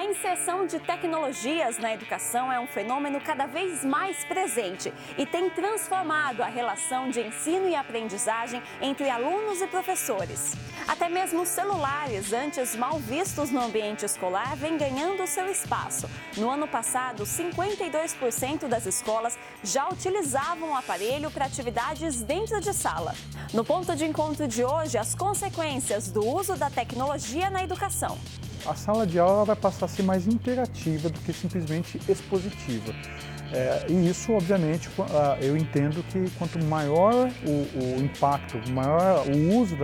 A inserção de tecnologias na educação é um fenômeno cada vez mais presente e tem transformado a relação de ensino e aprendizagem entre alunos e professores. Até mesmo os celulares, antes mal vistos no ambiente escolar, vêm ganhando seu espaço. No ano passado, 52% das escolas já utilizavam o aparelho para atividades dentro de sala. No ponto de encontro de hoje, as consequências do uso da tecnologia na educação. A sala de aula vai passar a ser mais interativa do que simplesmente expositiva. E isso, obviamente, eu entendo que quanto maior o impacto, maior o uso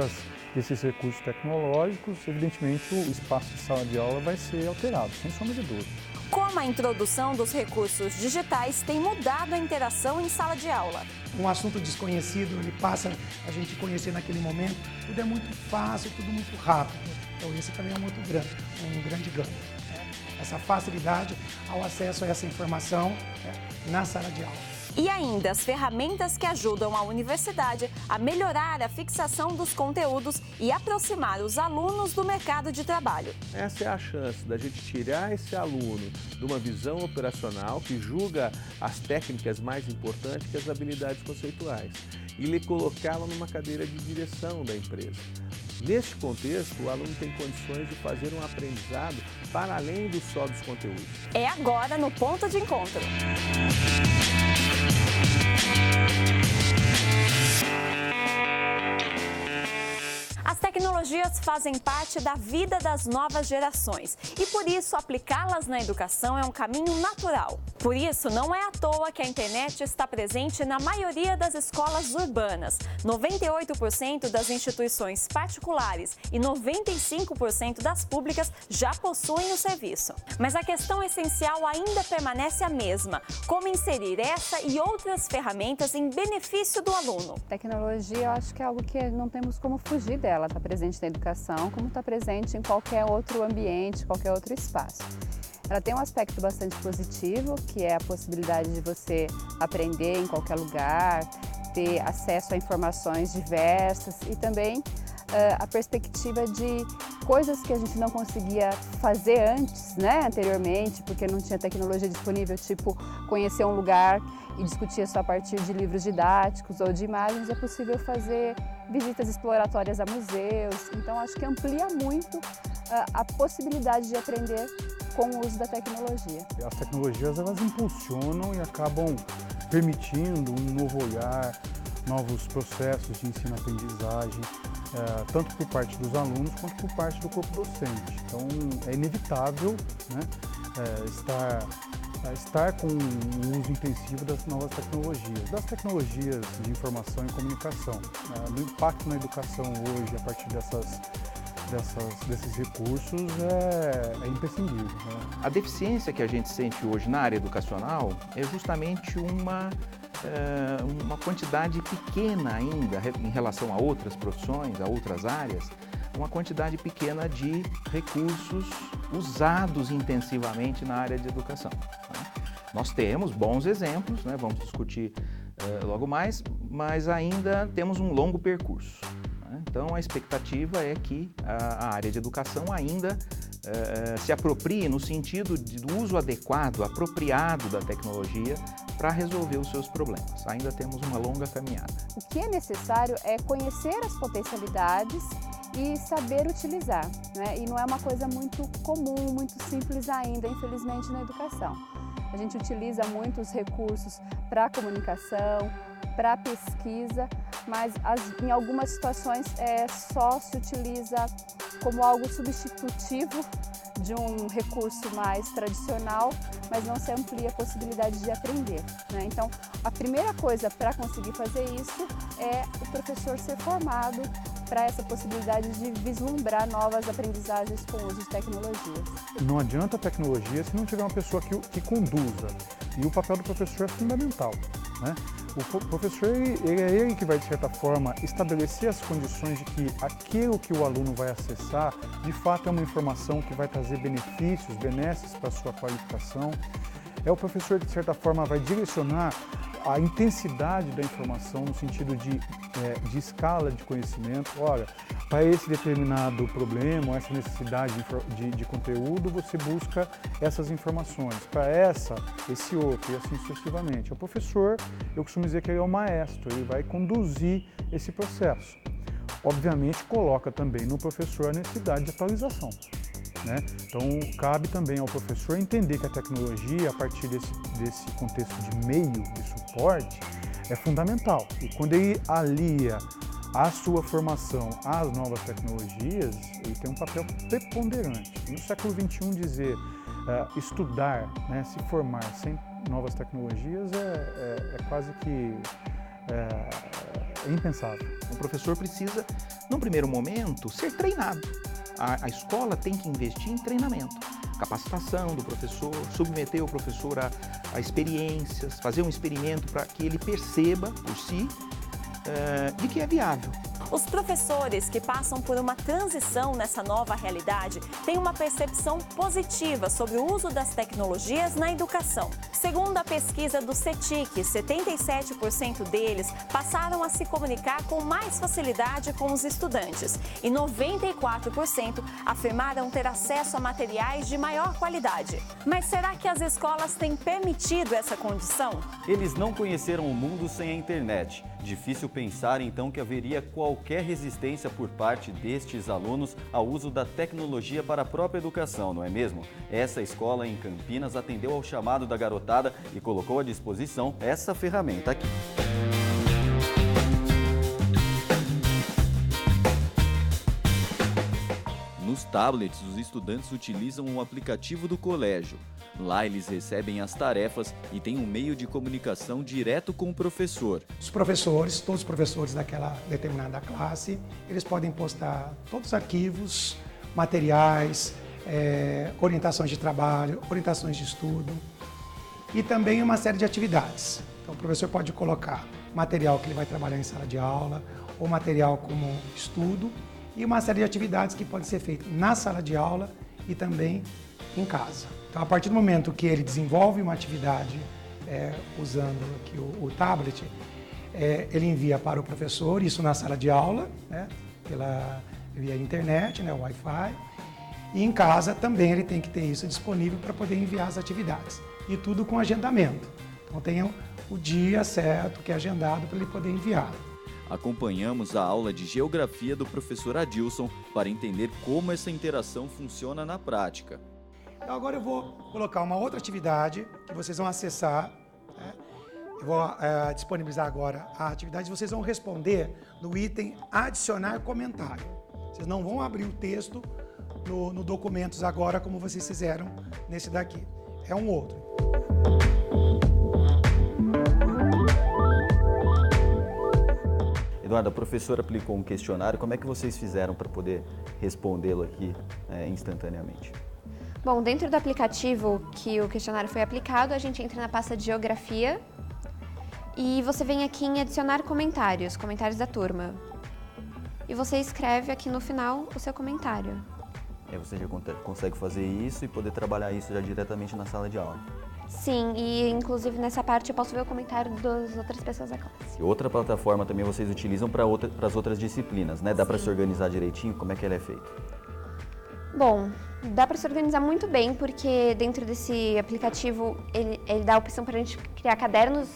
desses recursos tecnológicos, evidentemente o espaço de sala de aula vai ser alterado, sem sombra de dúvida. Como a introdução dos recursos digitais tem mudado a interação em sala de aula? Um assunto desconhecido, ele passa a gente conhecer naquele momento, tudo é muito fácil, tudo muito rápido. Então esse também é um grande ganho. Essa facilidade ao acesso a essa informação na sala de aula. E ainda as ferramentas que ajudam a universidade a melhorar a fixação dos conteúdos e aproximar os alunos do mercado de trabalho. Essa é a chance da gente tirar esse aluno de uma visão operacional que julga as técnicas mais importantes que as habilidades conceituais e colocá-lo numa cadeira de direção da empresa. Neste contexto, o aluno tem condições de fazer um aprendizado para além só dos conteúdos. É agora no Ponto de Encontro. As tecnologias fazem parte da vida das novas gerações e, por isso, aplicá-las na educação é um caminho natural. Por isso, não é à toa que a internet está presente na maioria das escolas urbanas. 98% das instituições particulares e 95% das públicas já possuem o serviço. Mas a questão essencial ainda permanece a mesma: como inserir essa e outras ferramentas em benefício do aluno. Tecnologia, eu acho que é algo que não temos como fugir dela. Está presente na educação, como está presente em qualquer outro ambiente, qualquer outro espaço. Ela tem um aspecto bastante positivo, que é a possibilidade de você aprender em qualquer lugar, ter acesso a informações diversas e também a perspectiva de coisas que a gente não conseguia fazer antes, anteriormente, porque não tinha tecnologia disponível, tipo conhecer um lugar e discutir isso a partir de livros didáticos ou de imagens. É possível fazer visitas exploratórias a museus, então acho que amplia muito a possibilidade de aprender com o uso da tecnologia. As tecnologias, elas impulsionam e acabam permitindo um novo olhar, novos processos de ensino-aprendizagem, tanto por parte dos alunos quanto por parte do corpo docente. Então é inevitável estar com o uso intensivo das novas tecnologias, das tecnologias de informação e comunicação. O impacto na educação hoje, a partir desses recursos, é imprescindível. A deficiência que a gente sente hoje na área educacional é justamente uma quantidade pequena ainda em relação a outras profissões, a outras áreas, uma quantidade pequena de recursos usados intensivamente na área de educação. Nós temos bons exemplos, vamos discutir logo mais, mas ainda temos um longo percurso. Então a expectativa é que a área de educação ainda se aproprie no sentido do uso adequado, apropriado da tecnologia para resolver os seus problemas. Ainda temos uma longa caminhada. O que é necessário é conhecer as potencialidades e saber utilizar, E não é uma coisa muito comum, muito simples ainda, infelizmente, na educação. A gente utiliza muitos recursos para a comunicação, para a pesquisa, mas em algumas situações só se utiliza como algo substitutivo de um recurso mais tradicional, mas não se amplia a possibilidade de aprender. Então, a primeira coisa para conseguir fazer isso é o professor ser formado para essa possibilidade de vislumbrar novas aprendizagens com o uso de tecnologias. Não adianta a tecnologia se não tiver uma pessoa que conduza, e o papel do professor é fundamental. O professor é ele que vai, de certa forma, estabelecer as condições de que aquilo que o aluno vai acessar, de fato, é uma informação que vai trazer benefícios, benesses para a sua qualificação. É o professor que, de certa forma, vai direcionar a intensidade da informação no sentido de escala de conhecimento. Olha, para esse determinado problema, essa necessidade de conteúdo, você busca essas informações. Para esse outro, e assim sucessivamente. O professor, eu costumo dizer que ele é o maestro, ele vai conduzir esse processo. Obviamente, coloca também no professor a necessidade de atualização, né? Então, cabe também ao professor entender que a tecnologia, a partir desse contexto de meio de suporte, é fundamental. E quando ele alia a sua formação às novas tecnologias, ele tem um papel preponderante. E no século XXI, dizer estudar, né, se formar sem novas tecnologias é quase que impensável. O professor precisa, num primeiro momento, ser treinado. A escola tem que investir em treinamento, capacitação do professor, submeter o professor a experiências, fazer um experimento para que ele perceba por si de que é viável. Os professores que passam por uma transição nessa nova realidade têm uma percepção positiva sobre o uso das tecnologias na educação. Segundo a pesquisa do CETIC, 77% deles passaram a se comunicar com mais facilidade com os estudantes e 94% afirmaram ter acesso a materiais de maior qualidade. Mas será que as escolas têm permitido essa condição? Eles não conheceram o mundo sem a internet. Difícil pensar, então, que haveria qualquer resistência por parte destes alunos ao uso da tecnologia para a própria educação, não é mesmo? Essa escola em Campinas atendeu ao chamado da garotada e colocou à disposição essa ferramenta aqui. Nos tablets, os estudantes utilizam um aplicativo do colégio. Lá eles recebem as tarefas e têm um meio de comunicação direto com o professor. Os professores, todos os professores daquela determinada classe, eles podem postar todos os arquivos, materiais, orientações de trabalho, orientações de estudo e também uma série de atividades. Então o professor pode colocar material que ele vai trabalhar em sala de aula ou material como estudo e uma série de atividades que podem ser feitas na sala de aula e também em casa. Então, a partir do momento que ele desenvolve uma atividade usando aqui o tablet, ele envia para o professor, isso na sala de aula, né, via internet, né, Wi-Fi, e em casa também ele tem que ter isso disponível para poder enviar as atividades. E tudo com agendamento. Então, tem o dia certo que é agendado para ele poder enviar. Acompanhamos a aula de Geografia do professor Adilson para entender como essa interação funciona na prática. Então agora eu vou colocar uma outra atividade que vocês vão acessar, né? Eu vou disponibilizar agora a atividade e vocês vão responder no item adicionar comentário. Vocês não vão abrir o texto no documentos agora como vocês fizeram nesse daqui. É um outro. Eduardo, a professora aplicou um questionário, como é que vocês fizeram para poder respondê-lo aqui instantaneamente? Bom, dentro do aplicativo que o questionário foi aplicado, a gente entra na pasta de Geografia e você vem aqui em adicionar comentários da turma. E você escreve aqui no final o seu comentário. Você já consegue fazer isso e poder trabalhar isso já diretamente na sala de aula. Sim, e inclusive nessa parte eu posso ver o comentário das outras pessoas da classe. E outra plataforma também vocês utilizam para as outras disciplinas, né? Dá para se organizar direitinho? Como é que ela é feita? Bom, dá para se organizar muito bem, porque dentro desse aplicativo ele dá a opção para a gente criar cadernos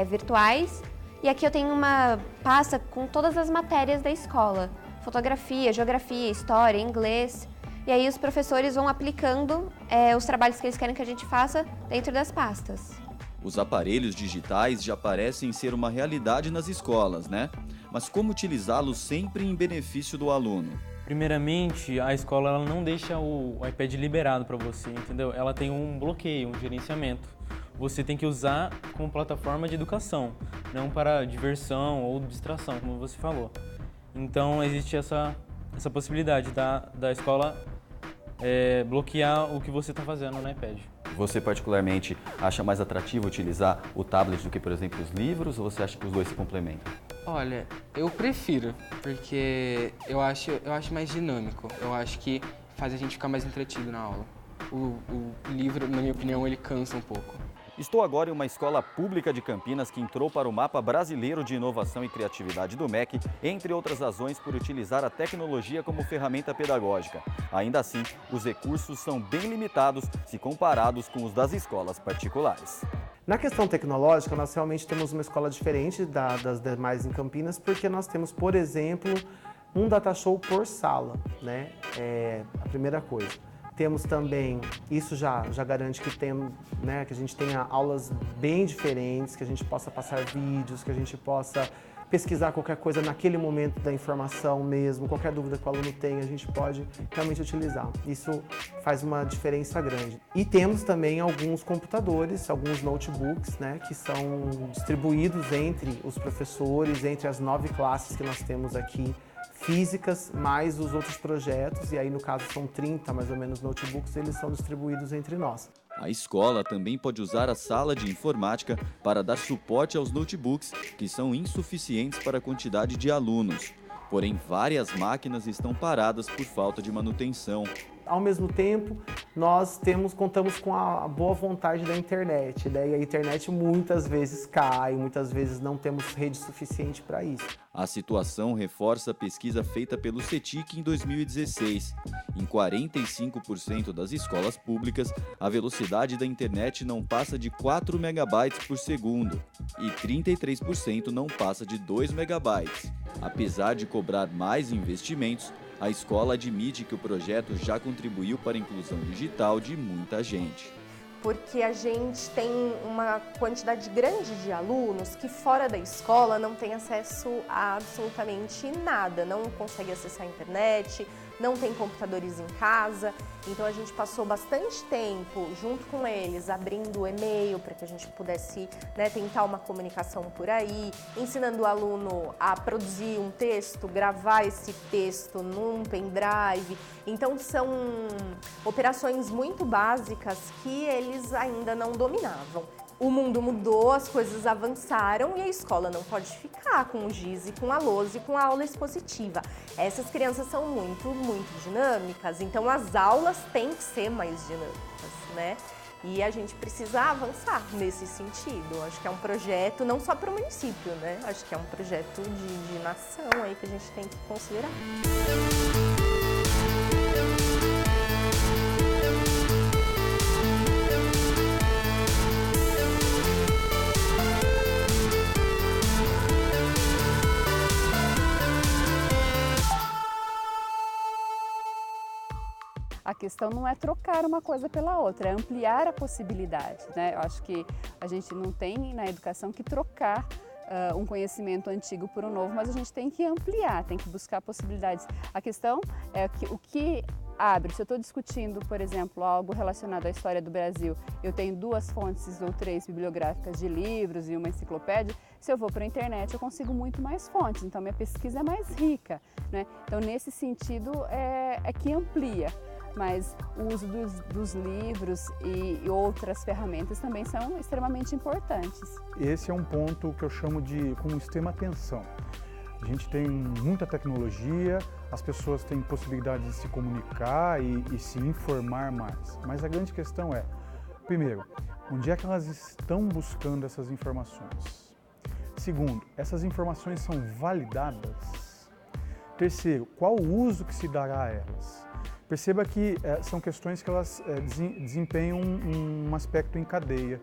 virtuais. E aqui eu tenho uma pasta com todas as matérias da escola. Fotografia, geografia, história, inglês. E aí os professores vão aplicando os trabalhos que eles querem que a gente faça dentro das pastas. Os aparelhos digitais já parecem ser uma realidade nas escolas, né? Mas como utilizá-los sempre em benefício do aluno? Primeiramente, a escola ela não deixa o iPad liberado para você, entendeu? Ela tem um bloqueio, um gerenciamento. Você tem que usar como plataforma de educação, não para diversão ou distração, como você falou. Então, existe essa possibilidade da escola bloquear o que você está fazendo no iPad. Você, particularmente, acha mais atrativo utilizar o tablet do que, por exemplo, os livros, ou você acha que os dois se complementam? Olha, eu prefiro, porque eu acho mais dinâmico. Eu acho que faz a gente ficar mais entretido na aula. O livro, na minha opinião, ele cansa um pouco. Estou agora em uma escola pública de Campinas que entrou para o Mapa Brasileiro de Inovação e Criatividade do MEC, entre outras razões por utilizar a tecnologia como ferramenta pedagógica. Ainda assim, os recursos são bem limitados se comparados com os das escolas particulares. Na questão tecnológica, nós realmente temos uma escola diferente das demais em Campinas, porque nós temos, por exemplo, um data show por sala, né? É a primeira coisa. Temos também, isso já garante que, né, que a gente tenha aulas bem diferentes, que a gente possa passar vídeos, que a gente possa pesquisar qualquer coisa naquele momento da informação mesmo, qualquer dúvida que o aluno tem, a gente pode realmente utilizar. Isso faz uma diferença grande. E temos também alguns computadores, alguns notebooks, né, que são distribuídos entre os professores, entre as 9 classes que nós temos aqui, físicas, mais os outros projetos, e aí no caso são 30 mais ou menos notebooks, eles são distribuídos entre nós. A escola também pode usar a sala de informática para dar suporte aos notebooks, que são insuficientes para a quantidade de alunos. Porém, várias máquinas estão paradas por falta de manutenção. Ao mesmo tempo, nós contamos com a boa vontade da internet, né? E a internet muitas vezes cai, muitas vezes não temos rede suficiente para isso. A situação reforça a pesquisa feita pelo CETIC em 2016. Em 45% das escolas públicas, a velocidade da internet não passa de 4 megabytes por segundo e 33% não passa de 2 megabytes. Apesar de cobrar mais investimentos, a escola admite que o projeto já contribuiu para a inclusão digital de muita gente. Porque a gente tem uma quantidade grande de alunos que fora da escola não tem acesso a absolutamente nada, não consegue acessar a internet, não tem computadores em casa, então a gente passou bastante tempo junto com eles, abrindo o e-mail para que a gente pudesse, né, tentar uma comunicação por aí, ensinando o aluno a produzir um texto, gravar esse texto num pendrive. Então são operações muito básicas que eles ainda não dominavam. O mundo mudou, as coisas avançaram e a escola não pode ficar com o giz e com a lousa e com a aula expositiva. Essas crianças são muito dinâmicas, então as aulas têm que ser mais dinâmicas, né? E a gente precisa avançar nesse sentido. Acho que é um projeto não só para o município, né? Acho que é um projeto de nação aí que a gente tem que considerar. A questão não é trocar uma coisa pela outra, é ampliar a possibilidade, né? Eu acho que a gente não tem na educação que trocar um conhecimento antigo por um novo, mas a gente tem que ampliar, tem que buscar possibilidades. A questão é que o que abre, se eu estou discutindo, por exemplo, algo relacionado à história do Brasil, eu tenho 2 fontes ou 3 bibliográficas de livros e uma enciclopédia, se eu vou para a internet eu consigo muito mais fontes, então minha pesquisa é mais rica, né? Então nesse sentido é que amplia. Mas o uso dos livros e outras ferramentas também são extremamente importantes. Esse é um ponto que eu chamo de com extrema atenção. A gente tem muita tecnologia, as pessoas têm possibilidade de se comunicar e se informar mais. Mas a grande questão é, primeiro, onde é que elas estão buscando essas informações? Segundo, essas informações são validadas? Terceiro, qual o uso que se dará a elas? Perceba que são questões que elas desempenham um aspecto em cadeia,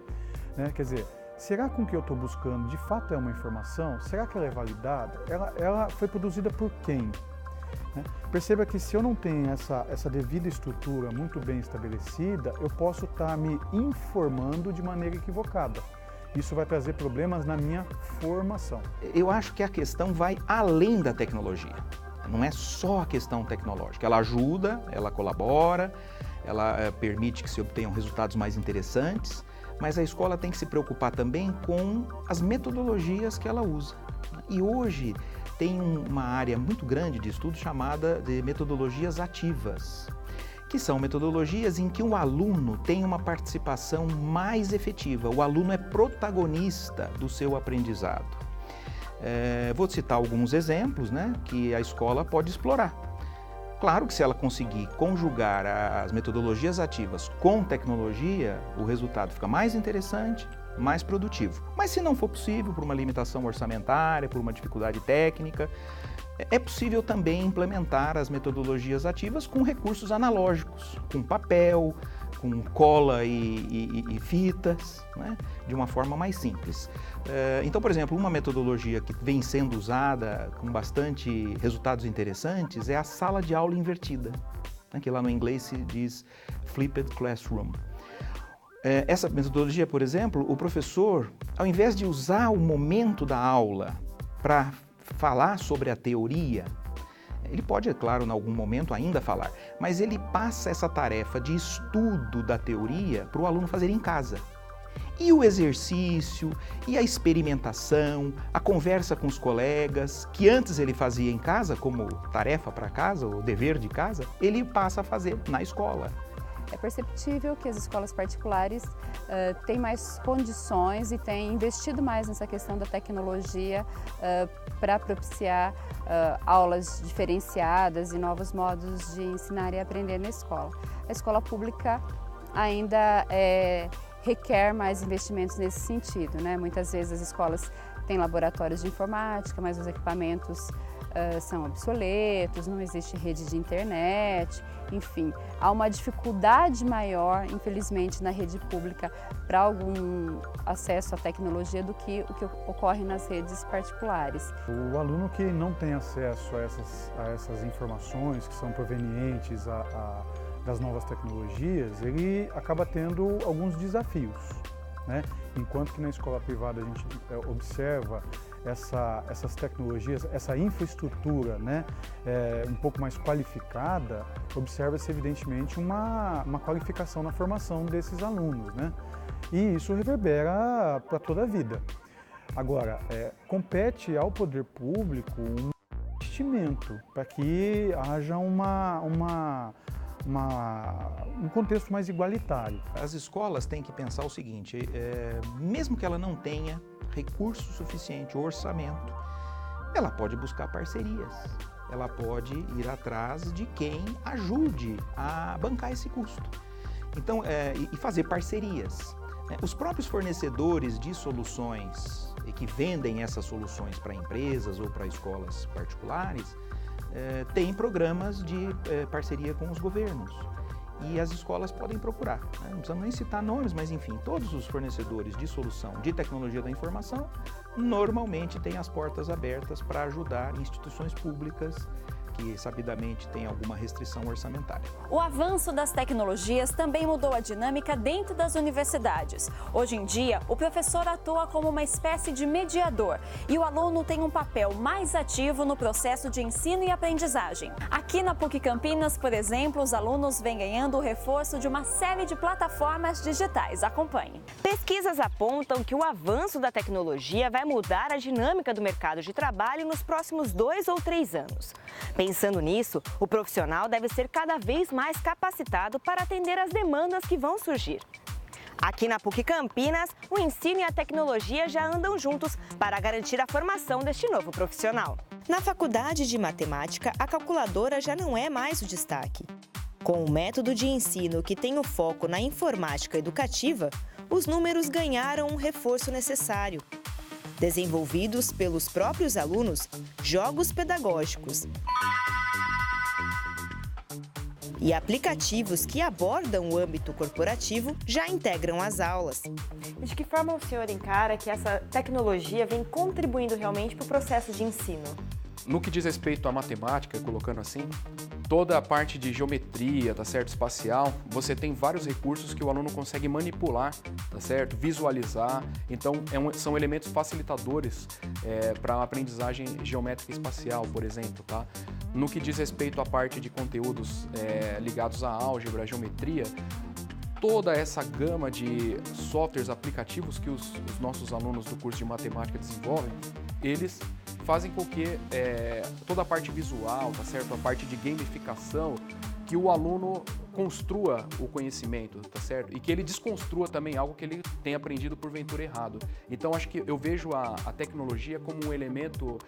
né? Quer dizer, será que o que eu estou buscando de fato é uma informação? Será que ela é validada? Ela foi produzida por quem? Né? Perceba que se eu não tenho essa devida estrutura muito bem estabelecida, eu posso estar me informando de maneira equivocada. Isso vai trazer problemas na minha formação. Eu acho que a questão vai além da tecnologia. Não é só a questão tecnológica, ela ajuda, ela colabora, ela permite que se obtenham resultados mais interessantes, mas a escola tem que se preocupar também com as metodologias que ela usa. E hoje tem uma área muito grande de estudo chamada de metodologias ativas, que são metodologias em que o aluno tem uma participação mais efetiva, o aluno é protagonista do seu aprendizado. Vou citar alguns exemplos, né, que a escola pode explorar. Claro que se ela conseguir conjugar as metodologias ativas com tecnologia, o resultado fica mais interessante, mais produtivo. Mas se não for possível, por uma limitação orçamentária, por uma dificuldade técnica, é possível também implementar as metodologias ativas com recursos analógicos, com papel, com cola e fitas, né, de uma forma mais simples. Então, por exemplo, uma metodologia que vem sendo usada com bastante resultados interessantes é a sala de aula invertida, né, que lá no inglês se diz flipped classroom. Essa metodologia, por exemplo, o professor, ao invés de usar o momento da aula para falar sobre a teoria, ele pode, é claro, em algum momento ainda falar, mas ele passa essa tarefa de estudo da teoria para o aluno fazer em casa. E o exercício, e a experimentação, a conversa com os colegas, que antes ele fazia em casa como tarefa para casa, ou dever de casa, ele passa a fazer na escola. É perceptível que as escolas particulares têm mais condições e têm investido mais nessa questão da tecnologia para propiciar aulas diferenciadas e novos modos de ensinar e aprender na escola. A escola pública ainda requer mais investimentos nesse sentido, né? Muitas vezes as escolas têm laboratórios de informática, mas os equipamentos são obsoletos, não existe rede de internet, enfim, há uma dificuldade maior, infelizmente, na rede pública para algum acesso à tecnologia do que o que ocorre nas redes particulares. O aluno que não tem acesso a essas informações que são provenientes das novas tecnologias, ele acaba tendo alguns desafios, né? Enquanto que na escola privada a gente observa essas tecnologias, essa infraestrutura, né, um pouco mais qualificada, observa-se evidentemente uma qualificação na formação desses alunos, né? E isso reverbera para toda a vida. Agora, compete ao poder público um investimento para que haja um contexto mais igualitário. As escolas têm que pensar o seguinte, mesmo que ela não tenha recurso suficiente, orçamento, ela pode buscar parcerias, ela pode ir atrás de quem ajude a bancar esse custo. Então, e fazer parcerias. Os próprios fornecedores de soluções e que vendem essas soluções para empresas ou para escolas particulares, têm programas de parceria com os governos. E as escolas podem procurar, né? Não precisamos nem citar nomes, mas enfim, todos os fornecedores de solução de tecnologia da informação normalmente têm as portas abertas para ajudar instituições públicas que sabidamente têm alguma restrição orçamentária. O avanço das tecnologias também mudou a dinâmica dentro das universidades. Hoje em dia, o professor atua como uma espécie de mediador e o aluno tem um papel mais ativo no processo de ensino e aprendizagem. Aqui na PUC Campinas, por exemplo, os alunos vêm ganhando o reforço de uma série de plataformas digitais. Acompanhe. Pesquisas apontam que o avanço da tecnologia vai mudar a dinâmica do mercado de trabalho nos próximos 2 ou 3 anos. Pensando nisso, o profissional deve ser cada vez mais capacitado para atender às demandas que vão surgir. Aqui na PUC Campinas, o ensino e a tecnologia já andam juntos para garantir a formação deste novo profissional. Na faculdade de matemática, a calculadora já não é mais o destaque. Com o método de ensino que tem o foco na informática educativa, os números ganharam um reforço necessário. Desenvolvidos pelos próprios alunos, jogos pedagógicos e aplicativos que abordam o âmbito corporativo já integram as aulas. E de que forma o senhor encara que essa tecnologia vem contribuindo realmente para o processo de ensino? No que diz respeito à matemática, colocando assim, toda a parte de geometria, tá certo, espacial, você tem vários recursos que o aluno consegue manipular, tá certo, visualizar. Então, são elementos facilitadores para a aprendizagem geométrica e espacial, por exemplo, tá? No que diz respeito à parte de conteúdos ligados à álgebra, à geometria, toda essa gama de softwares, aplicativos que os nossos alunos do curso de matemática desenvolvem, eles fazem com que toda a parte visual, tá certo? A parte de gamificação que o aluno construa o conhecimento, tá certo? E que ele desconstrua também algo que ele tem aprendido porventura errado. Então, acho que eu vejo a tecnologia como um elemento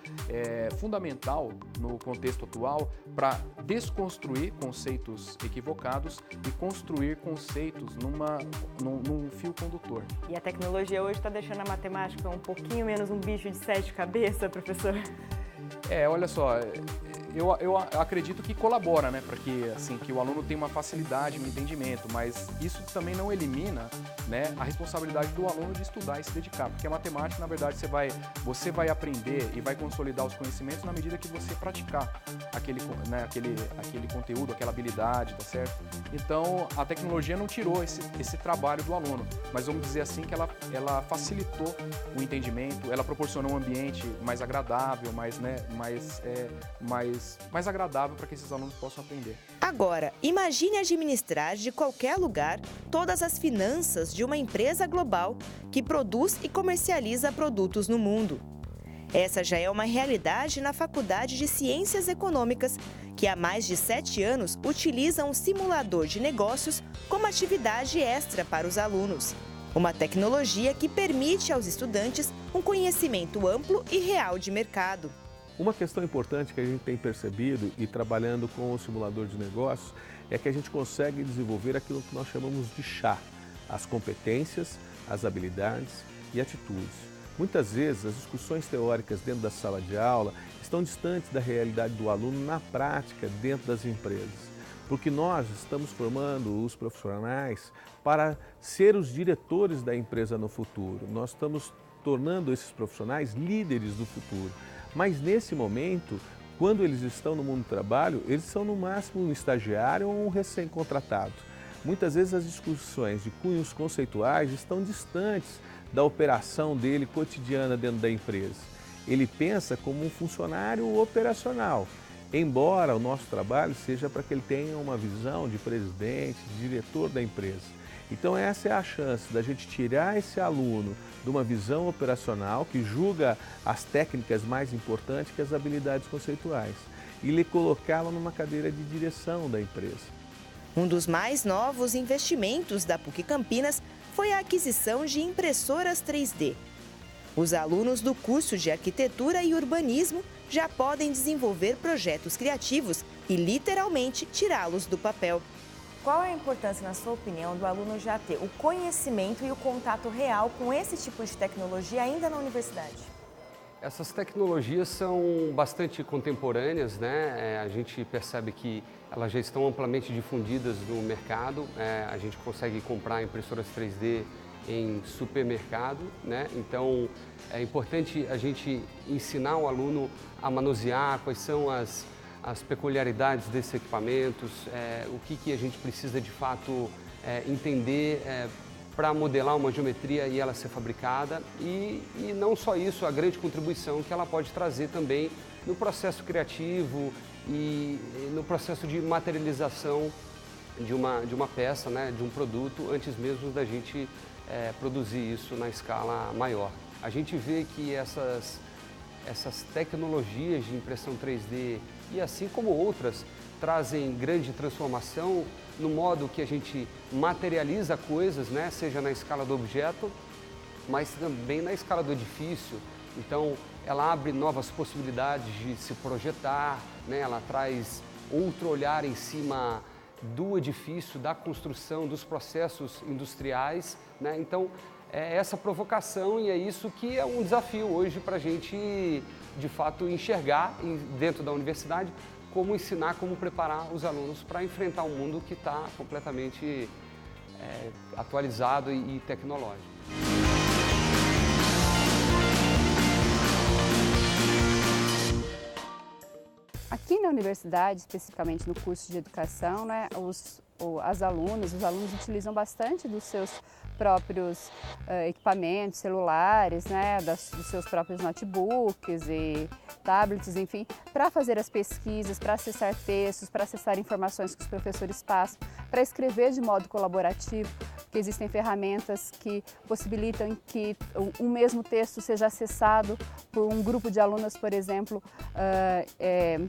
fundamental no contexto atual para desconstruir conceitos equivocados e construir conceitos num fio condutor. E a tecnologia hoje está deixando a matemática um pouquinho menos um bicho de 7 cabeças, professor? Olha só, eu acredito que colabora, né, para que, assim, que o aluno tenha uma facilidade no entendimento, mas isso também não elimina, né, a responsabilidade do aluno de estudar e se dedicar, porque a matemática, na verdade, você vai aprender e vai consolidar os conhecimentos na medida que você praticar aquele conteúdo, aquela habilidade, tá certo? Então, a tecnologia não tirou esse trabalho do aluno, mas vamos dizer assim que ela facilitou o entendimento, ela proporcionou um ambiente mais agradável, mais agradável para que esses alunos possam aprender. Agora, imagine administrar de qualquer lugar todas as finanças de uma empresa global que produz e comercializa produtos no mundo. Essa já é uma realidade na Faculdade de Ciências Econômicas, que há mais de 7 anos utiliza um simulador de negócios como atividade extra para os alunos. Uma tecnologia que permite aos estudantes um conhecimento amplo e real de mercado. Uma questão importante que a gente tem percebido e trabalhando com o simulador de negócios é que a gente consegue desenvolver aquilo que nós chamamos de chá, as competências, as habilidades e atitudes. Muitas vezes as discussões teóricas dentro da sala de aula estão distantes da realidade do aluno na prática dentro das empresas, porque nós estamos formando os profissionais para ser os diretores da empresa no futuro. Nós estamos tornando esses profissionais líderes do futuro. Mas nesse momento, quando eles estão no mundo do trabalho, eles são no máximo um estagiário ou um recém-contratado. Muitas vezes as discussões de cunhos conceituais estão distantes da operação dele cotidiana dentro da empresa. Ele pensa como um funcionário operacional, embora o nosso trabalho seja para que ele tenha uma visão de presidente, de diretor da empresa. Então essa é a chance da gente tirar esse aluno de uma visão operacional que julga as técnicas mais importantes que as habilidades conceituais e lhe colocá-lo numa cadeira de direção da empresa. Um dos mais novos investimentos da PUC Campinas foi a aquisição de impressoras 3D. Os alunos do curso de Arquitetura e Urbanismo já podem desenvolver projetos criativos e literalmente tirá-los do papel. Qual é a importância, na sua opinião, do aluno já ter o conhecimento e o contato real com esse tipo de tecnologia ainda na universidade? Essas tecnologias são bastante contemporâneas, né? A gente percebe que elas já estão amplamente difundidas no mercado. A gente consegue comprar impressoras 3D em supermercado, né? Então é importante a gente ensinar o aluno a manusear quais são as peculiaridades desses equipamentos, o que a gente precisa de fato entender para modelar uma geometria e ela ser fabricada e não só isso, a grande contribuição que ela pode trazer também no processo criativo e no processo de materialização de uma peça, né, de um produto, antes mesmo da gente produzir isso na escala maior. A gente vê que essas tecnologias de impressão 3D e assim como outras trazem grande transformação no modo que a gente materializa coisas, né? Seja na escala do objeto, mas também na escala do edifício. Então, ela abre novas possibilidades de se projetar, né? Ela traz outro olhar em cima do edifício, da construção, dos processos industriais, né? Então, é essa provocação e é isso que é um desafio hoje para a gente, de fato, enxergar dentro da universidade como ensinar, como preparar os alunos para enfrentar um mundo que está completamente atualizado e tecnológico. Aqui na universidade, especificamente no curso de educação, né, os alunos utilizam bastante dos seus próprios equipamentos, celulares, né, dos seus próprios notebooks e tablets, enfim, para fazer as pesquisas, para acessar textos, para acessar informações que os professores passam, para escrever de modo colaborativo, porque existem ferramentas que possibilitam que um mesmo texto seja acessado por um grupo de alunos, por exemplo,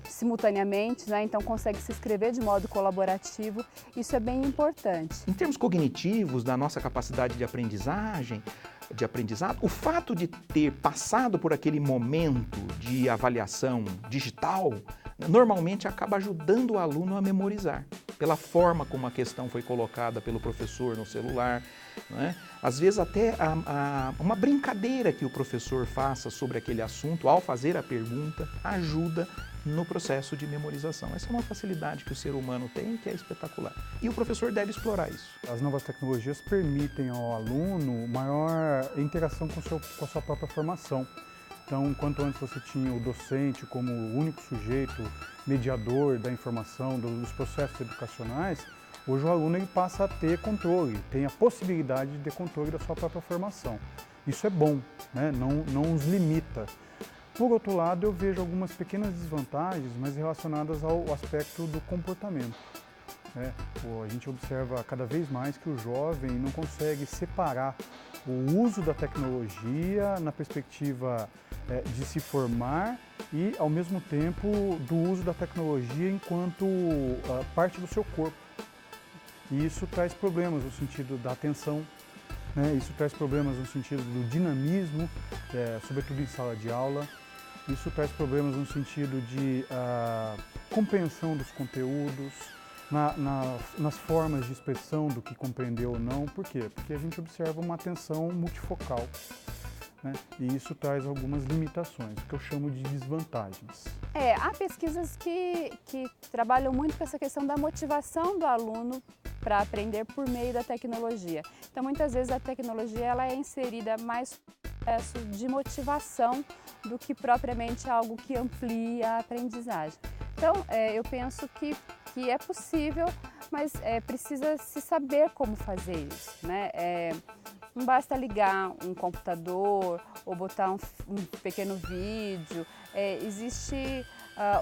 simultaneamente, né? Então consegue se escrever de modo colaborativo, isso é bem importante. Em termos cognitivos, da nossa capacidade de aprendizado, o fato de ter passado por aquele momento de avaliação digital, normalmente acaba ajudando o aluno a memorizar, pela forma como a questão foi colocada pelo professor no celular, não é? Às vezes até uma brincadeira que o professor faça sobre aquele assunto, ao fazer a pergunta, ajuda no processo de memorização. Essa é uma facilidade que o ser humano tem, que é espetacular. E o professor deve explorar isso. As novas tecnologias permitem ao aluno maior interação com a sua própria formação. Então, enquanto antes você tinha o docente como o único sujeito mediador da informação, dos processos educacionais, hoje o aluno ele passa a ter controle, tem a possibilidade de ter controle da sua própria formação. Isso é bom, né? Não os limita. Por outro lado, eu vejo algumas pequenas desvantagens, mas relacionadas ao aspecto do comportamento. A gente observa cada vez mais que o jovem não consegue separar o uso da tecnologia na perspectiva de se formar e, ao mesmo tempo, do uso da tecnologia enquanto parte do seu corpo. E isso traz problemas no sentido da atenção, né? Isso traz problemas no sentido do dinamismo, sobretudo em sala de aula. Isso traz problemas no sentido de compreensão dos conteúdos, nas formas de expressão do que compreendeu ou não. Por quê? Porque a gente observa uma atenção multifocal, né? E isso traz algumas limitações, que eu chamo de desvantagens. Há pesquisas que trabalham muito com essa questão da motivação do aluno para aprender por meio da tecnologia. Então, muitas vezes a tecnologia ela é inserida mais no processo de motivação do que propriamente algo que amplia a aprendizagem. Então, eu penso que é possível, mas precisa se saber como fazer isso, né? Não basta ligar um computador ou botar um pequeno vídeo, existe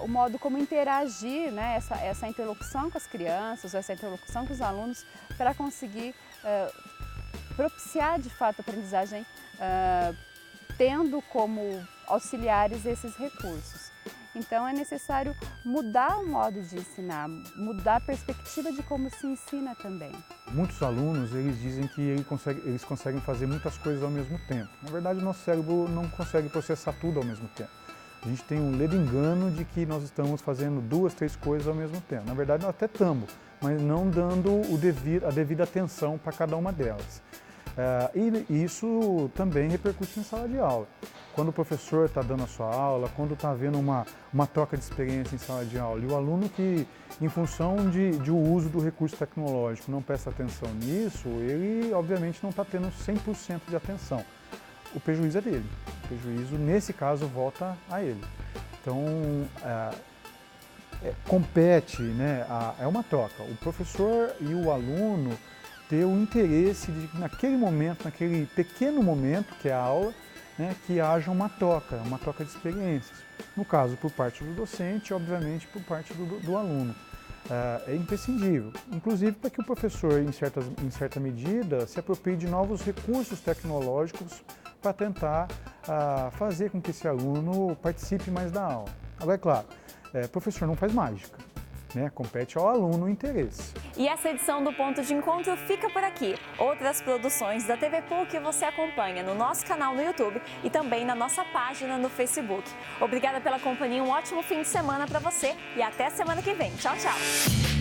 o modo como interagir, né? Essa interlocução com as crianças, essa interlocução com os alunos para conseguir propiciar de fato a aprendizagem tendo como auxiliares esses recursos. Então é necessário mudar o modo de ensinar, mudar a perspectiva de como se ensina também. Muitos alunos eles dizem que eles conseguem fazer muitas coisas ao mesmo tempo. Na verdade, o nosso cérebro não consegue processar tudo ao mesmo tempo. A gente tem um ledo engano de que nós estamos fazendo 2, 3 coisas ao mesmo tempo. Na verdade, nós até estamos, mas não dando a devida atenção para cada uma delas. E isso também repercute em sala de aula. Quando o professor está dando a sua aula, quando está havendo uma troca de experiência em sala de aula, e o aluno que, em função de o uso do recurso tecnológico, não presta atenção nisso, ele obviamente não está tendo 100% de atenção. O prejuízo é dele. O prejuízo, nesse caso, volta a ele. Então, compete, né? É uma troca. O professor e o aluno ter o interesse de, naquele momento, naquele pequeno momento que é a aula, né, que haja uma troca de experiências. No caso, por parte do docente, obviamente, por parte do aluno. É imprescindível, inclusive para que o professor, em certa medida, se aproprie de novos recursos tecnológicos para tentar fazer com que esse aluno participe mais da aula. Agora, é claro, o professor não faz mágica. Né? Compete ao aluno o interesse. E essa edição do Ponto de Encontro fica por aqui. Outras produções da TV PUC você acompanha no nosso canal no YouTube e também na nossa página no Facebook. Obrigada pela companhia, um ótimo fim de semana para você e até semana que vem. Tchau, tchau!